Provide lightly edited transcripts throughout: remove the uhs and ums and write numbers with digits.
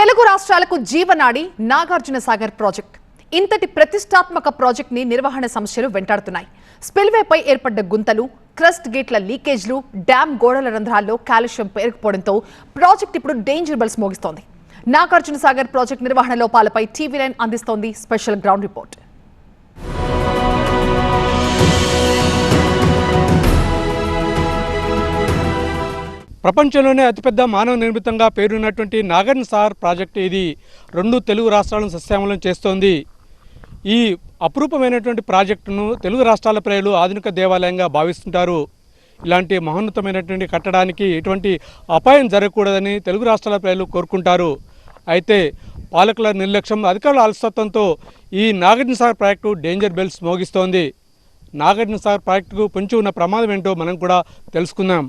తెలుగు రాష్ట్రాలకు జీవనాడి నాగార్జున సాగర్ ప్రాజెక్ట్. ఇంతటి ప్రతిష్టాత్మక ప్రాజెక్ట్ ని నిర్వహణ సమస్యలు వెంటాడుతున్నాయి. స్పిల్వేపై ఏర్పడ్డ గుంతలు, క్రస్ట్ గేట్ల లీకేజ్లు, డ్యామ్ గోడల రంధ్రాల్లో కాల్షియం పేరుకుపోవడంతో ప్రాజెక్ట్ ఇప్పుడు డేంజర్ బెల్స్ మోగిస్తోంది. నాగార్జున సాగర్ ప్రాజెక్ట్ నిర్వహణ లోపాలపై టీవీ9 అందిస్తోంది స్పెషల్ గ్రౌండ్ రిపోర్ట్. ప్రపంచంలోనే అతిపెద్ద మానవ నిర్మితంగా పేరున్నటువంటి నాగార్జున సాగర్ ప్రాజెక్టు ఇది రెండు తెలుగు రాష్ట్రాలను సస్యశ్యామలం చేస్తోంది. ఈ అపురూపమైనటువంటి ప్రాజెక్టును తెలుగు రాష్ట్రాల ప్రజలు ఆధునిక దేవాలయంగా భావిస్తుంటారు. ఇలాంటి మహోన్నతమైనటువంటి కట్టడానికి ఎటువంటి అపాయం జరగకూడదని తెలుగు రాష్ట్రాల ప్రజలు కోరుకుంటారు. అయితే పాలకుల నిర్లక్ష్యం, అధికారుల అలసత్వంతో ఈ Nagarjuna Sagar project danger bells మోగిస్తోంది. నాగార్జున సాగర్ ప్రాజెక్టుకు పొంచి ఉన్న ప్రమాదం ఏంటో మనం కూడా తెలుసుకుందాం.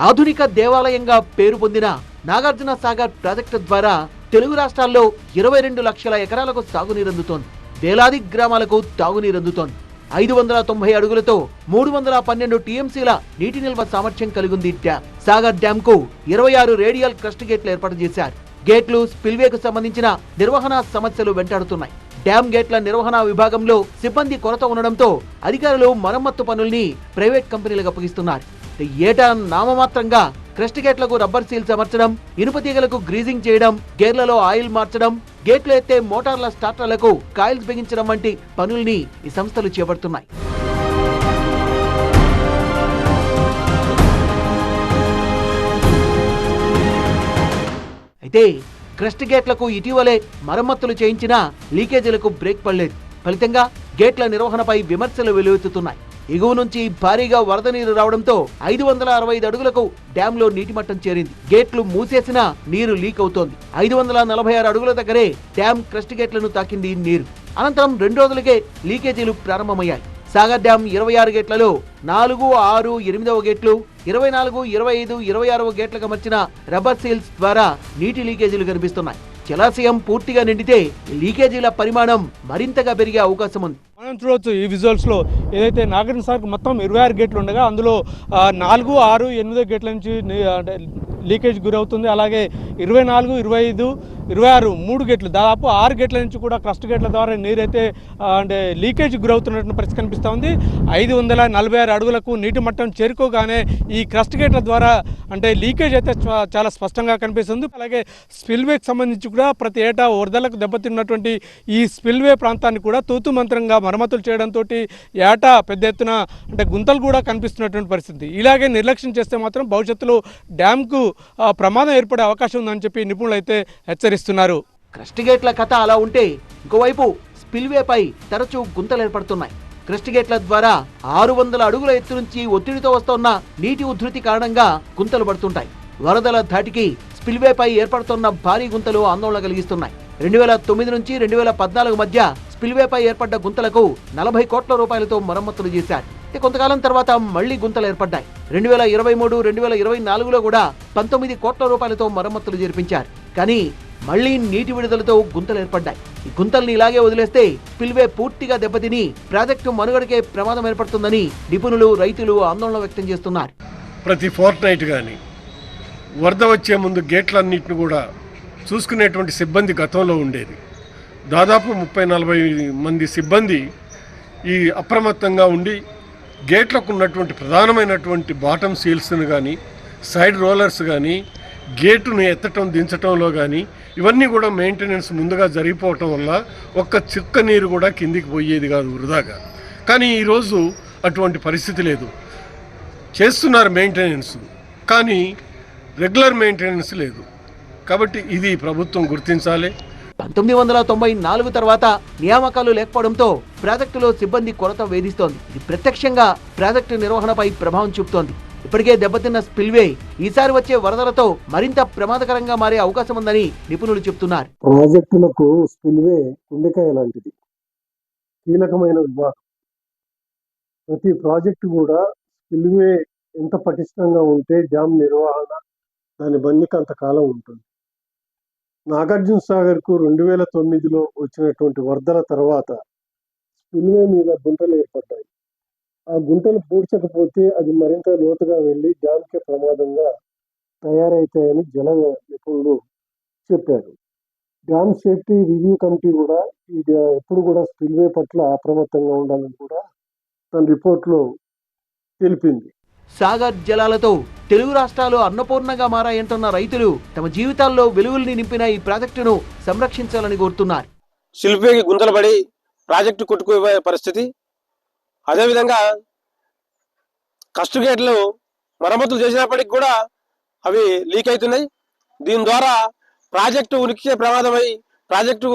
ఆధునిక దేవాలయంగా పేరు పొందిన నాగార్జున సాగర్ ప్రాజెక్టు ద్వారా తెలుగు రాష్ట్రాల్లో 22 లక్షల ఎకరాలకు సాగునీరందుతోంది. వేలాది గ్రామాలకు తాగునీరందుతోంది. 590 అడుగులతో 312 టీఎంసీల నీటి నిల్వ సామర్థ్యం కలిగింది డ్యామ్. సాగర్ డ్యామ్ కు 26 రేడియల్ క్రస్ట్ గేట్లు ఏర్పాటు చేశారు. గేట్లు, స్పిల్వేకు సంబంధించిన నిర్వహణ సమస్యలు వెంటాడుతున్నాయి. డ్యామ్ గేట్ల నిర్వహణ విభాగంలో సిబ్బంది కొరత ఉండడంతో అధికారులు మరమ్మత్తు పనుల్ని ప్రైవేట్ కంపెనీలకు అప్పగిస్తున్నారు. ఏటా నామమాత్రంగా క్రస్ట్ గేట్లకు రబ్బర్ సీల్స్ అమర్చడం, ఇనుప తీగలకు గ్రీజింగ్ చేయడం, గేర్లలో ఆయిల్ మార్చడం, గేట్లు ఎత్తే మోటార్ల స్టార్టర్లకు కాయిల్స్ బిగించడం వంటి పనుల్ని ఈ సంస్థలు చేపడుతున్నాయి. అయితే క్రస్ట్ గేట్లకు ఇటీవలే మరమ్మతులు చేయించినా లీకేజీలకు బ్రేక్ పడలేదు. ఫలితంగా గేట్ల నిర్వహణపై విమర్శలు వెలువెత్తుతున్నాయి. ఎగువ నుంచి భారీగా వరద నీరు రావడంతో 565 అడుగులకు డ్యామ్ లో నీటి మట్టం చేరింది. గేట్లు మూసేసినా నీరు లీక్ అవుతోంది. 546 అడుగుల దగ్గరే డ్యామ్ క్రస్ట్ గేట్లను తాకింది నీరు. అనంతరం 2 రోజులకే లీకేజీలు ప్రారంభమయ్యాయి. సాగర్ డ్యామ్ 26 గేట్లలో 4, 6, 8వ గేట్లు, 24, 25, 26వ గేట్లకు అమర్చిన రబ్బర్ సీల్స్ ద్వారా నీటి లీకేజీలు కనిపిస్తున్నాయి. జలాశయం పూర్తిగా నిండితే లీకేజీల పరిమాణం మరింతగా పెరిగే అవకాశం ఉంది. మనం చూడవచ్చు ఈ విజువల్స్లో ఏదైతే నాగార్జున సాగర్ మొత్తం 26 గేట్లు ఉండగా అందులో 4, 6, 8 గేట్ల నుంచి లీకేజ్ గురవుతుంది. అలాగే 24, 25, 26 3 గేట్లు, దాదాపు 6 గేట్ల నుంచి కూడా క్రస్ట్ గేట్ల ద్వారా నీరైతే లీకేజ్ గురవుతున్నట్టు పరిస్థితి కనిపిస్తూ ఉంది. 546 అడుగులకు నీటి మట్టం చేరుకోగానే ఈ క్రస్ట్ గేట్ల ద్వారా లీకేజ్ అయితే చాలా స్పష్టంగా కనిపిస్తుంది. అలాగే స్పిల్వేకి సంబంధించి కూడా ప్రతి ఏటా వరదలకు దెబ్బతిన్నటువంటి ఈ స్పిల్వే ప్రాంతాన్ని కూడా తూతు మంత్రంగా మరమ్మతులు చేయడంతో ఏటా పెద్ద ఎత్తున గుంతలు కూడా కనిపిస్తున్నటువంటి పరిస్థితి. ఇలాగే నిర్లక్ష్యం చేస్తే మాత్రం భవిష్యత్తులో డ్యామ్కు ప్రమాదం ఏర్పడే అవకాశం ఉందని చెప్పి నిపుణులు అయితే హెచ్చరిస్తున్నారు. క్రస్ట్ గేట్ల కథ అలా ఉంటే, ఇంకోవైపు స్పిల్వేపై తరచూ గుంతలు ఏర్పడుతున్నాయి. క్రస్ట్ గేట్ల ద్వారా 600 అడుగుల ఎత్తు నుంచి ఒత్తిడితో వస్తున్న నీటి ఉధృతి కారణంగా గుంతలు పడుతుంటాయి. వరదల ధాటికి స్పిల్వేపై ఏర్పడుతున్న భారీ గుంతలు ఆందోళన కలిగిస్తున్నాయి. 2009 నుంచి 2014 మధ్య స్పిల్వేపై ఏర్పడ్డ గుంతలకు 40 కోట్ల రూపాయలతో మరమ్మతులు చేశారు. కొంతకాలం తర్వాత మళ్లీ గుంతలు ఏర్పడ్డాయి. 2023, 2024లో కూడా 19 కోట్ల రూపాయలతో మరమ్మతులు జరిపించారు. కానీ మళ్లీ నీటి విడుదలతో గుంతలు ఏర్పడ్డాయి. ఈ గుంతల్ని ఇలాగే వదిలేస్తే స్పిల్వే పూర్తిగా దెబ్బతిని ప్రాజెక్టు మనుగడకే ప్రమాదం ఏర్పడుతుందని నిపుణులు, రైతులు ఆందోళన వ్యక్తం చేస్తున్నారు. ప్రతి ఫోర్ట్నైట్ కానీ వరద వచ్చే ముందు గేట్లన్నింటిని కూడా చూసుకునేటువంటి సిబ్బంది గతంలో ఉండేది. దాదాపు 30-40 మంది సిబ్బంది ఈ అప్రమత్తంగా ఉండి గేట్లకు ఉన్నటువంటి ప్రధానమైనటువంటి బాటమ్ సీల్స్ను కానీ, సైడ్ రోలర్స్ కానీ, గేటును ఎత్తటం దించటంలో కానీ ఇవన్నీ కూడా మెయింటెనెన్స్ ముందుగా జరిగిపోవటం వల్ల ఒక్క చుక్క నీరు కూడా కిందికి పోయేది కాదు వృధాగా. కానీ ఈరోజు అటువంటి పరిస్థితి లేదు. చేస్తున్నారు మెయింటెనెన్స్, కానీ రెగ్యులర్ మెయింటెనెన్స్ లేదు. కాబట్టి ఇది ప్రభుత్వం గుర్తించాలి. 1994 తర్వాత నియామకాలు లేకపోవడంతో ప్రాజెక్టులో సిబ్బంది కొరత వేధిస్తోంది. ఇది ప్రత్యక్షంగా ప్రాజెక్టు నిర్వహణపై ప్రభావం చూపుతోంది. ఇప్పటికే దెబ్బతిన్న స్పిల్వే ఈసారి వచ్చే వరదలతో మరింత ప్రమాదకరంగా మారే అవకాశం ఉందని నిపుణులు చెబుతున్నారు. ప్రాజెక్టులకు స్పిల్వే గుండెకాయ లాంటిది, కీలకమైన విభాగం. ప్రతి ప్రాజెక్టు కూడా స్పిల్వే ఎంత పటిష్టంగా ఉంటే డ్యామ్ నిర్వహణ దాని బన్నిక అంతకాలం ఉంటుంది. నాగార్జున సాగర్కు 2009లో వచ్చినటువంటి వరదల తర్వాత స్పిల్వే మీద గుంటలు ఏర్పడ్డాయి. ఆ గుంటలు పూడ్చకపోతే అది మరింత లోతుగా వెళ్ళి డ్యామ్కే ప్రమాదంగా తయారైతాయని జల నిపుణులు చెప్పారు. డ్యామ్ సేఫ్టీ రివ్యూ కమిటీ కూడా ఇది ఎప్పుడు కూడా స్పిల్వే పట్ల అప్రమత్తంగా ఉండాలని కూడా తన రిపోర్ట్లో తెలిపింది. సాగర్ జలాలతో తెలుగు రాష్ట్రాలు అన్నపూర్ణగా మారాయంటున్న రైతులు తమ జీవితాల్లో వెలుగుల్ని నింపిన ఈ ప్రాజెక్టును సంరక్షించాలని కోరుతున్నారు. శిల్పేకి గుంతలు పడి ప్రాజెక్టు కొట్టుకుపోయే పరిస్థితి. అదేవిధంగా కస్ట్ గేట్లు మరమ్మతులు చేసినప్పటికి కూడా అవి లీక్ అవుతున్నాయి. దీని ద్వారా ప్రాజెక్టు ఉనికికే ప్రమాదమై ప్రాజెక్టు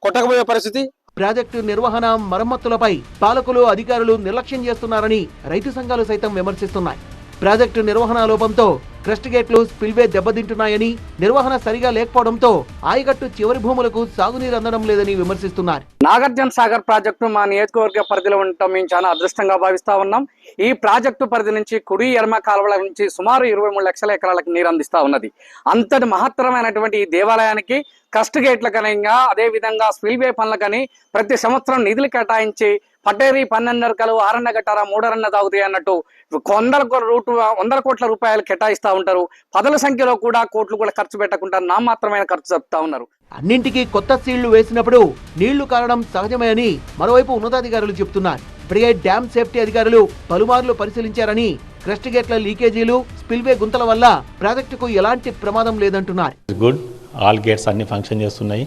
కొట్టకపోయే పరిస్థితి. ప్రాజెక్టు నిర్వహణ మరమ్మతులపై పాలకులు అధికారులు నిర్లక్ష్యం చేస్తున్నారని రైతు సంఘాలు సైతం విమర్శిస్తున్నాయి. ప్రాజెక్టు నిర్వహణ లోపంతో క్రస్ట్ గేట్లు స్పిల్వే దెబ్బతింటున్నాయని, నిర్వహణ సరిగా లేకపోవడంతో ఆయకట్టు చివరి భూములకు సాగునీరు అందడం లేదని విమర్శిస్తున్నారు. నాగార్జున సాగర్ ప్రాజెక్టు మా నియోజకవర్గ పరిధిలో ఉండటం మేము చాలా అదృష్టంగా భావిస్తా ఉన్నాం. ఈ ప్రాజెక్టు పరిధి నుంచి కుడి ఎడమ కాలువల నుంచి సుమారు 23 లక్షల ఎకరాలకు నీరు అందిస్తా ఉన్నది. అంతటి మహత్తరమైనటువంటి ఈ దేవాలయానికి కస్ట్ గేట్ల కనంగా అదే విధంగా స్పిల్వే పనులకని ప్రతి సంవత్సరం నిధులు కేటాయించి పటేరి 12 కలు 6 గట్టారా 3 తాగుతాయి అన్నట్టు 100 కోట్ల రూపాయలు కేటాయిస్తా ఉంటారు. పదుల సంఖ్యలో కూడా కోట్లు కూడా ఖర్చు పెట్టకుండా నామాత్రమైన ఖర్చు చెప్తా ఉన్నారు. అన్నింటికీ కొత్త సీళ్లు వేసినప్పుడు నీళ్లు కారడం సహజమే అని మరోవైపు ఉన్నతాధికారులు చెబుతున్నారు. ఇప్పటికే డ్యామ్ సేఫ్టీ అధికారులు పలుమార్లు పరిశీలించారని, క్రస్ట్ గేట్ల లీకేజీలు, స్పిల్వే గుంతల వల్ల ప్రాజెక్టుకు ఎలాంటి ప్రమాదం లేదంటున్నారు. గుడ్, ఆల్ గేట్స్ అన్ని ఫంక్షన్ చేస్తున్నాయి.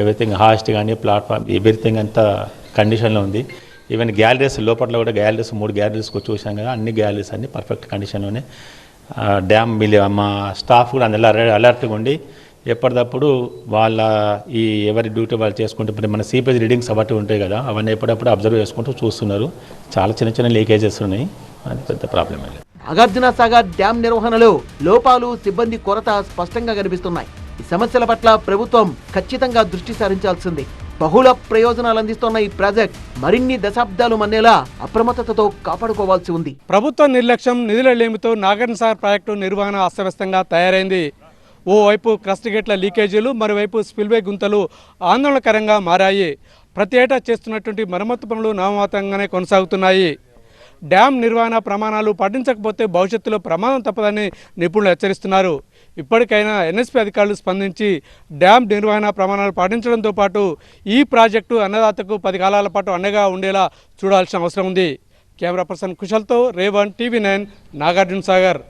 ఎవ్రీథింగ్ హాస్ట్ కానీ ప్లాట్ఫామ్ ఎవ్రీథింగ్ అంతా కండిషన్లో ఉంది. ఈవెన్ గ్యాలరీస్ లోపల కూడా 3 గ్యాలరీస్ చూసాం కదా, అన్ని గ్యాలరీస్ అన్ని పర్ఫెక్ట్ కండిషన్లోనే. డ్యామ్ మా స్టాఫ్ కూడా అందులో అలర్ట్గా ఉండి ఎప్పటికప్పుడు వాళ్ళ ఎవరి డ్యూటీ వాళ్ళు చేసుకుంటూ, మన సీపేజ్ రీడింగ్స్ అవన్నీ ఉంటాయి కదా, అవన్నీ ఎప్పుడప్పుడు అబ్జర్వ్ చేసుకుంటూ చూస్తున్నారు. చాలా చిన్న లీకేజెస్ ఉన్నాయి, అది పెద్ద ప్రాబ్లం లేదు. నాగార్జున సాగర్ డ్యామ్ నిర్వహణలో లోపాలు, సిబ్బంది కొరత స్పష్టంగా కనిపిస్తున్నాయి. ఈ సమస్యల పట్ల ప్రభుత్వం ఖచ్చితంగా దృష్టి సారించాల్సింది. బహుళ ప్రయోజనాలు అందిస్తున్న ఈ ప్రాజెక్ట్ మరిన్ని దశాబ్దాలు మన్నేలా అప్రమత్తతతో కాపాడుకోవాల్సి ఉంది. ప్రభుత్వ నిర్లక్ష్యం, నిధుల లేమితో నాగార్జున సాగర్ ప్రాజెక్టు నిర్వహణ అస్తవ్యస్తంగా తయారైంది. ఓవైపు క్రస్ట్ గేట్ల లీకేజీలు, మరోవైపు స్పిల్వే గుంతలు ఆందోళనకరంగా మారాయి. ప్రతి ఏటా చేస్తున్నటువంటి మరమ్మతు పనులు నామమాత్రంగానే కొనసాగుతున్నాయి. డ్యామ్ నిర్వహణ ప్రమాణాలు పాటించకపోతే భవిష్యత్తులో ప్రమాదం తప్పదని నిపుణులు హెచ్చరిస్తున్నారు. ఇప్పటికైనా ఎన్ఎస్పీ అధికారులు స్పందించి డ్యామ్ నిర్వహణ ప్రమాణాలు పాటించడంతో పాటు ఈ ప్రాజెక్టు అన్నదాతకు 10 కాలాల పాటు అండగా ఉండేలా చూడాల్సిన అవసరం ఉంది. కెమెరా పర్సన్ కుశల్తో రేవణ్, TV9, నాగార్జున సాగర్.